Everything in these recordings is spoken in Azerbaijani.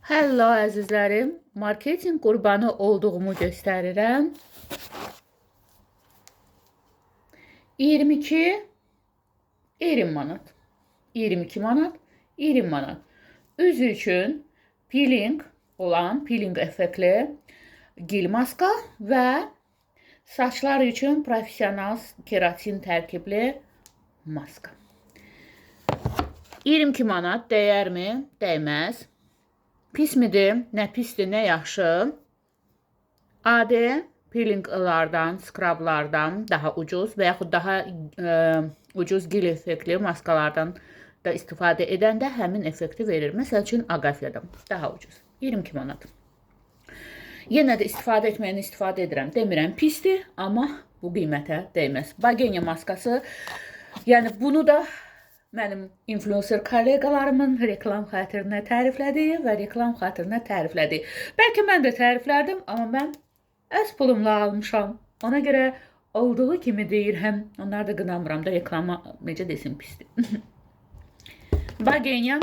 Hello əzizlərim, marketing qurbanı olduğumu göstərirəm. 22 20 manat. 22 manat, 20 manat. Üzü üçün peeling olan, peeling effektli gil maska və saçlar üçün professional keratin tərkibli maska. 22 manat dəyərmi? Dəyməz. Pis midir? Nə pisdir, nə yaxşı? Adi peelinglardan, skrablardan daha ucuz və yaxud daha ucuz gil effektli maskalardan da istifadə edəndə həmin effekti verir. Məsəl üçün Agafiyadan daha ucuz. 22 manat. Yenə də istifadə edirəm. Demirəm pisdir, amma bu qiymətə dəyməz. Bagenya maskası, yəni bunu da mənim influencer kollegalarımın reklam xatirinə təriflədi və reklam xatirinə təriflədi. Bəlkə mən də təriflədim, amma mən öz pulumla almışam. Ona görə olduğu kimi deyirəm. Onlar da qınamıram da reklama necə desin pisdir. Bagenya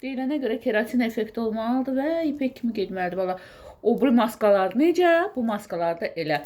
deyilənə görə keratin effekti olmalıdır və ipək kimi getməlidir. Valla o bu maskalar necə? Bu maskalar da elə.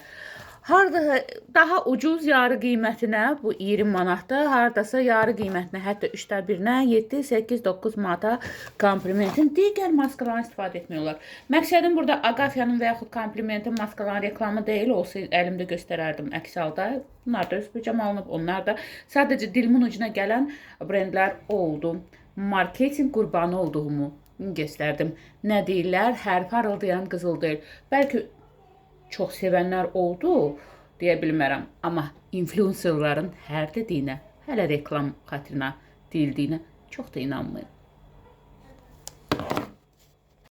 Harada daha ucuz yarı qiymətinə bu 20 manatdır. Haradasa yarı qiymətinə, hətta 3/1-nə 7, 8, 9 manata komplimentin digər maskalarını istifadə etmiyorlar. Məqsədim burada Agafiyanın və yaxud komplimentin maskaların reklamı deyil. Olsa əlimdə göstərərdim əks halda. Bunlar da öz bücəm alınıb. Onlar da sadəcə dilimin ucuna gələn brendlər oldu. Marketing qurbanı olduğumu göstərdim. Nə deyirlər? Hər parıldayan qızıl deyil. Bəlkə çox sevənlər oldu, deyə bilmərəm. Amma influencerların hər dediyinə, hələ reklam xatirinə deyildiyinə çox da inanmayın.